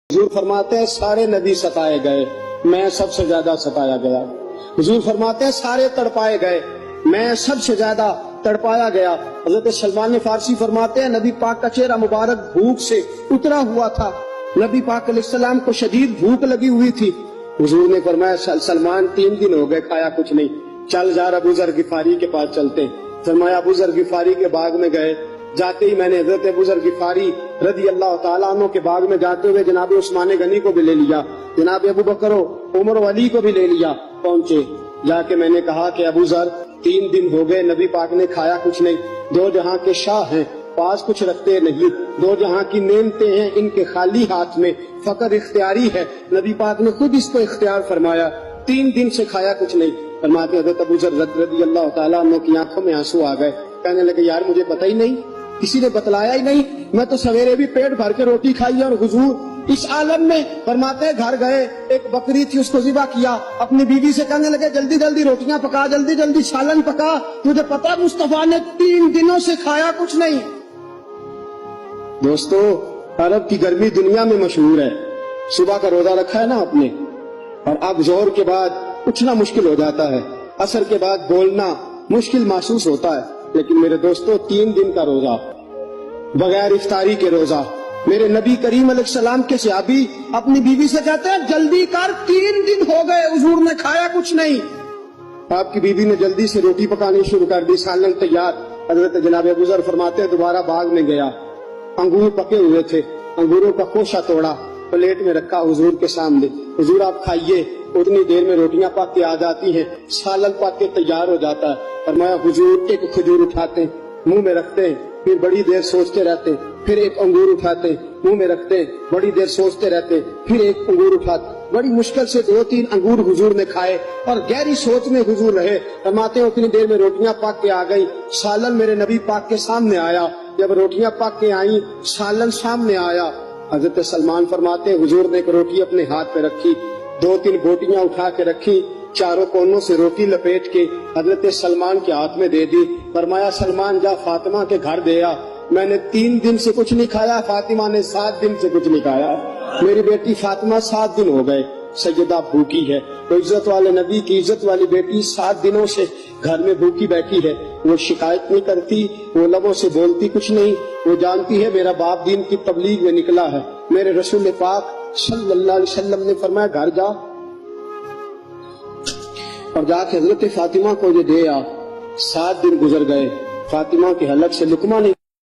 حضور فرماتے ہیں سارے نبی ستائے گئے، میں سب سے زیادہ ستایا گیا۔ حضور فرماتے ہیں سارے تڑپائے گئے، میں سب سے زیادہ تڑپایا گیا۔ حضرت سلمان فارسی فرماتے ہیں نبی پاک کا چہرہ مبارک بھوک سے اترا ہوا تھا، نبی پاک علیہ السلام کو شدید بھوک لگی ہوئی تھی۔ حضور نے فرمایا سلمان 3 دن ہو گئے کھایا کچھ نہیں، چل جا ابو ذر غفاری کے پاس چلتے۔ فرمایا ابو ذر غفاری کے باغ میں گئے، جاتے ہی میں نے حضرت ابو ذر غفاری رضی اللہ تعالیٰ عنہ کے باغ میں جاتے ہوئے جناب عثمان غنی کو بھی لے لیا، جناب ابو بکر و عمر و علی کو بھی لے لیا۔ پہنچے، جا کے میں نے کہا کہ ابو ذر 3 دن ہو گئے نبی پاک نے کھایا کچھ نہیں، 2 جہاں کے شاہ ہیں، پاس کچھ رکھتے نہیں، 2 جہاں کی نعمتیں ہیں ان کے خالی ہاتھ میں، فقر اختیاری ہے، نبی پاک نے خود اس کو اختیار فرمایا، 3 دن سے کھایا کچھ نہیں۔ فرماتے حضرت ابو ذر رضی اللہ تعالیٰ عنہ کی آنکھوں میں آنسو آ گئے، کہنے لگے یار مجھے پتہ ہی نہیں، کسی نے بتلایا ہی نہیں، میں تو سویرے بھی پیٹ بھر کے روٹی کھائی اور حضور اس عالم میں۔ فرماتے گھر گئے، ایک بکری تھی اس کو ذبح کیا، اپنی بیوی سے کہنے لگے جلدی جلدی روٹیاں پکا، جلدی جلدی سالن پکا، تجھے پتا مصطفیٰ نے 3 دنوں سے کھایا کچھ نہیں۔ دوستو عرب کی گرمی دنیا میں مشہور ہے، صبح کا روزہ رکھا ہے نا آپ نے، اور اب ظہر کے بعد اٹھنا مشکل ہو جاتا ہے، عصر کے بعد بولنا مشکل محسوس ہوتا ہے، لیکن میرے دوستو 3 دن کا روزہ بغیر افطاری کے روزہ، میرے نبی کریم علیہ السلام کے صحابی اپنی بیوی سے کہتے ہیں جلدی کر 3 دن ہو گئے حضور نے کھایا کچھ نہیں۔ آپ کی بیوی نے جلدی سے روٹی پکانی شروع کر دی، سالن تیار۔ حضرت جناب ابو ذر فرماتے ہیں دوبارہ باغ میں گیا، انگور پکے ہوئے تھے، انگوروں کا خوشہ توڑا، پلیٹ میں رکھا حضور کے سامنے، حضور آپ کھائیے۔ اتنی دیر میں روٹیاں پک کے آ جاتی ہیں، سالن پک کے تیار ہو جاتا ہے۔ فرمایا حضور ایک کھجور اٹھاتے ہیں، منہ میں رکھتے ہیں، پھر بڑی دیر سوچتے رہتے ہیں، پھر ایک انگور اٹھاتے ہیں، منہ میں رکھتے ہیں، بڑی دیر سوچتے رہتے ہیں، پھر ایک انگور اٹھاتے، بڑی مشکل سے 2-3 انگور حضور نے کھائے اور گہری سوچ میں حضور رہے۔ فرماتے ہیں اتنی دیر میں روٹیاں پک کے آ گئی، سالن میرے نبی پاک کے سامنے آیا۔ جب روٹیاں پک کے آئیں، سالن سامنے آیا، حضرت سلمان فرماتے ہیں حضور نے ایک روٹی اپنے ہاتھ پہ رکھی، 2-3 بوٹیاں اٹھا کے رکھی، چاروں کونوں سے روٹی لپیٹ کے حضرت سلمان کے ہاتھ میں دے دی۔ فرمایا سلمان جا فاطمہ کے گھر دے آ، میں نے 3 دن سے کچھ نہیں کھایا، فاطمہ نے 7 دن سے کچھ نہیں کھایا، میری بیٹی فاطمہ 7 دن ہو گئے سیدہ بھوکی ہے۔ تو عزت والے نبی کی عزت والی بیٹی 7 دنوں سے گھر میں بھوکی بیٹھی ہے، وہ شکایت نہیں کرتی، وہ لبوں سے بولتی کچھ نہیں، وہ جانتی ہے میرا باپ دین کی تبلیغ میں نکلا ہے۔ میرے رسول پاک صلی اللہ علیہ وسلم نے فرمایا گھر جا اور جا کے حضرت فاطمہ کو یہ دے آ۔ 7 دن گزر گئے، فاطمہ کے حلق سے لقمہ نہیں